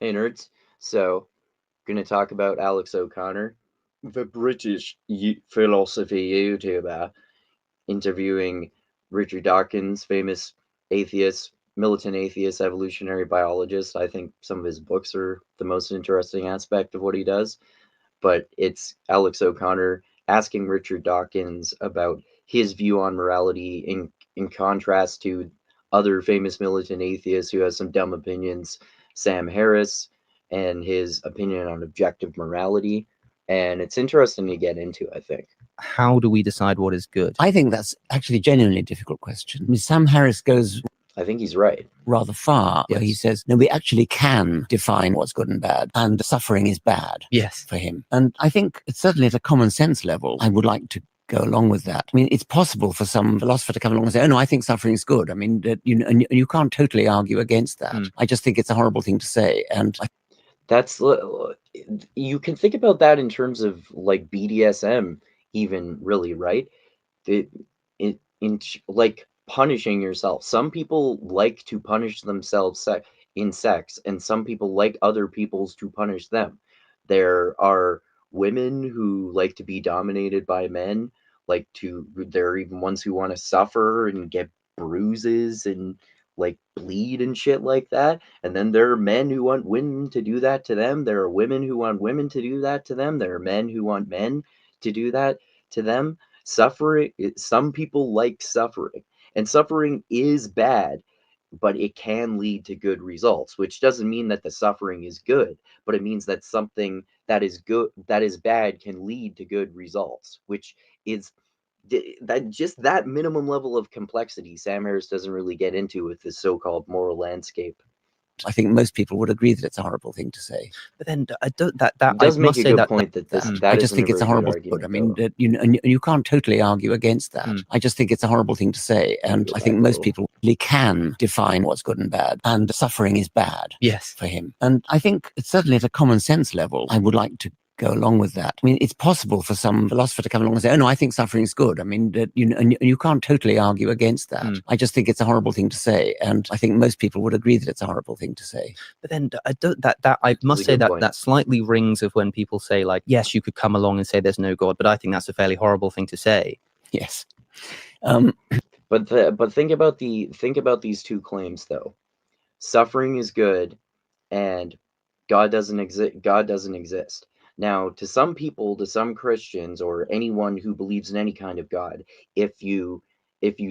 Hey nerds, so going to talk about Alex O'Connor, the British philosophy YouTuber, interviewing Richard Dawkins, famous atheist, militant atheist, evolutionary biologist. I think some of his books are the most interesting aspect of what he does, but it's Alex O'Connor asking Richard Dawkins about his view on morality in contrast to other famous militant atheists who has some dumb opinions, Sam Harris, and his opinion on objective morality. And it's interesting to get into, I think. How do we decide what is good? I think that's actually a genuinely difficult question. I mean, Sam Harris goes I think he's right. rather far, where he says, no, we actually can define what's good and bad, and suffering is bad for him. And I think it's certainly at a common sense level, I would like to go along with that. I mean, it's possible for some philosopher to come along and say, oh, no, I think suffering is good. I mean, and you can't totally argue against that. I just think it's a horrible thing to say. And that's, you can think about that in terms of like BDSM, even, really, right? Like punishing yourself. Some people like to punish themselves in sex, and some people like other people's to punish them. There are women who like to be dominated by men, there are even ones who want to suffer and get bruises and like bleed and shit like that. And then there are men who want women to do that to them. There are women who want women to do that to them. There are men who want men to do that to them. Suffering, some people like suffering, and suffering is bad, but it can lead to good results, which doesn't mean that the suffering is good, but it means that something that is good, that is bad, can lead to good results, which is that just that minimum level of complexity Sam Harris doesn't really get into with this so-called moral landscape. I think most people would agree that it's a horrible thing to say. But then I don't. That does make a good point that this. I just think it's a horrible thing. I mean, and you can't totally argue against that. I just think it's a horrible thing to say, and I think most people really can define what's good and bad, and suffering is bad for him. And I think it's certainly at a common sense level, I would like to go along with that. I mean, it's possible for some philosopher to come along and say, oh, no, I think suffering is good. I mean, and you can't totally argue against that. I just think it's a horrible thing to say. And I think most people would agree that it's a horrible thing to say. But then I don't, I must say that slightly rings of when people say, like, yes, you could come along and say there's no God, but I think that's a fairly horrible thing to say. Yes. But think about these two claims, though. Suffering is good, and God doesn't exist. Now, to some people, to some Christians, or anyone who believes in any kind of God, if you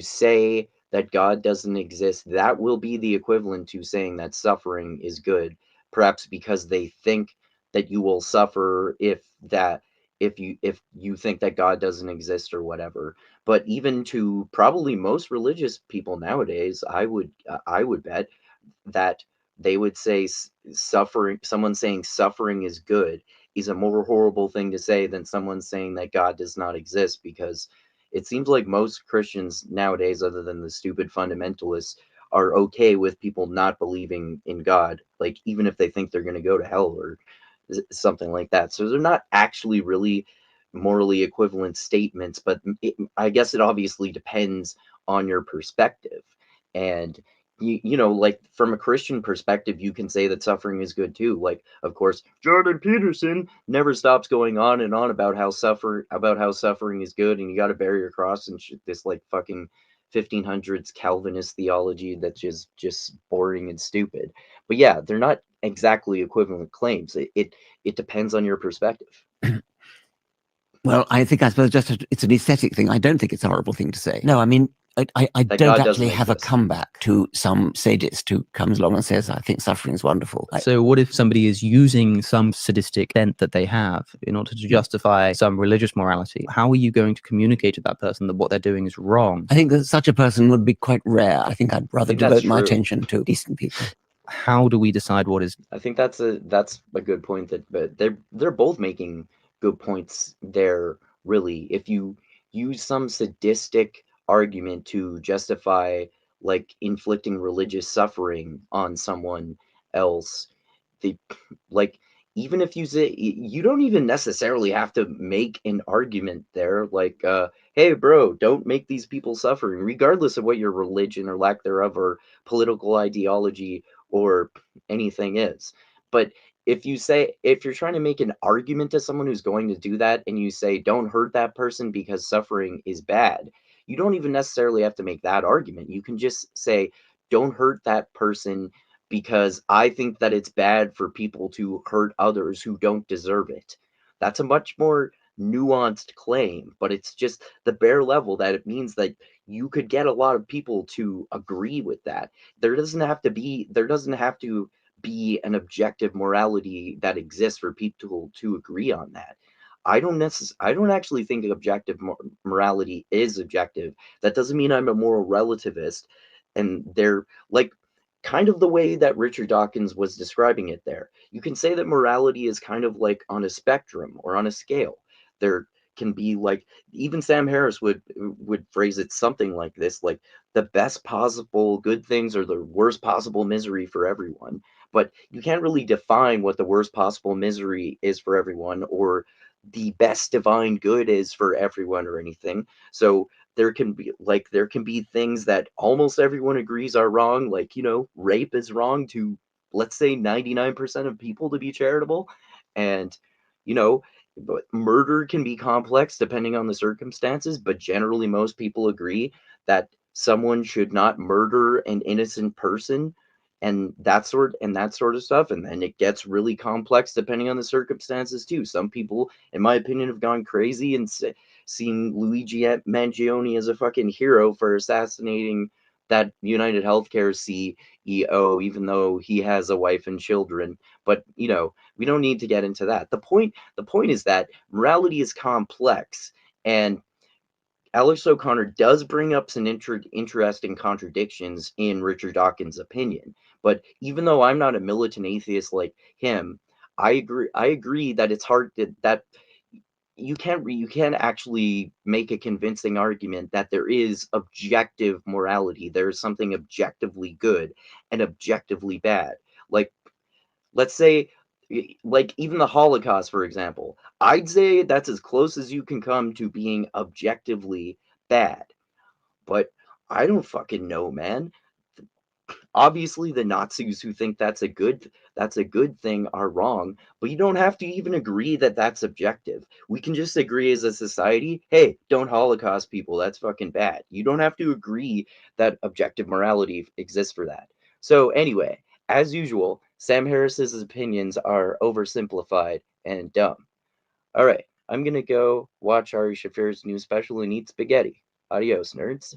say that God doesn't exist, that will be the equivalent to saying that suffering is good, perhaps because they think that you will suffer if you think that God doesn't exist or whatever. But even to probably most religious people nowadays, I would bet that they would say someone saying suffering is good is a more horrible thing to say than someone saying that God does not exist, because it seems like most Christians nowadays, other than the stupid fundamentalists, are okay with people not believing in God, like even if they think they're going to go to hell or something like that. So they're not actually really morally equivalent statements, but I guess it obviously depends on your perspective. And like from a Christian perspective, you can say that suffering is good too. Like, of course, Jordan Peterson never stops going on and on about how suffering is good, and you got to bear your cross and this like fucking 1500s Calvinist theology that's just boring and stupid. But yeah, they're not exactly equivalent claims. It depends on your perspective. Well, I suppose it's an aesthetic thing. I don't think it's a horrible thing to say. No, I mean, I don't actually have a comeback to some sadist who comes along and says, I think suffering is wonderful. So what if somebody is using some sadistic bent that they have in order to justify some religious morality? How are you going to communicate to that person that what they're doing is wrong? I think that such a person would be quite rare. I think I'd rather devote my attention to decent people. How do we decide what is? I think that's a good point, but they're both making good points there, really. If you use some sadistic argument to justify like inflicting religious suffering on someone else, like even if you say, you don't even necessarily have to make an argument there like hey bro, don't make these people suffering, regardless of what your religion or lack thereof or political ideology or anything is. But if you're trying to make an argument to someone who's going to do that, and you say, don't hurt that person because suffering is bad, you don't even necessarily have to make that argument. You can just say, don't hurt that person because I think that it's bad for people to hurt others who don't deserve it. That's a much more nuanced claim, but it's just the bare level that it means that you could get a lot of people to agree with that. There doesn't have to be an objective morality that exists for people to agree on that. I don't actually think objective morality is objective. That doesn't mean I'm a moral relativist, and they're like kind of the way that Richard Dawkins was describing it there. You can say that morality is kind of like on a spectrum or on a scale. There can be like, even Sam Harris would phrase it something like this, like the best possible good things or the worst possible misery for everyone. But you can't really define what the worst possible misery is for everyone, or the best divine good is for everyone, or anything. So there can be things that almost everyone agrees are wrong, like, rape is wrong to, let's say, 99% of people to be charitable. And but murder can be complex depending on the circumstances, but generally most people agree that someone should not murder an innocent person, and that sort of stuff. And then it gets really complex depending on the circumstances too. Some people, in my opinion, have gone crazy and seen Luigi Mangione as a fucking hero for assassinating that United Healthcare CEO, even though he has a wife and children. But we don't need to get into that. The point is that morality is complex, and Alex O'Connor does bring up some interesting contradictions in Richard Dawkins' opinion. But even though I'm not a militant atheist like him, I agree that it's hard that you can't actually make a convincing argument that there is objective morality. There is something objectively good and objectively bad. Like, let's say, like, even the Holocaust, for example, I'd say that's as close as you can come to being objectively bad. But I don't fucking know, man. Obviously, the Nazis who think that's a good thing are wrong, but you don't have to even agree that that's objective. We can just agree as a society, hey, don't Holocaust people, that's fucking bad. You don't have to agree that objective morality exists for that. So anyway, as usual, Sam Harris's opinions are oversimplified and dumb. All right, I'm gonna go watch Ari Shaffir's new special and eat spaghetti. Adios, nerds.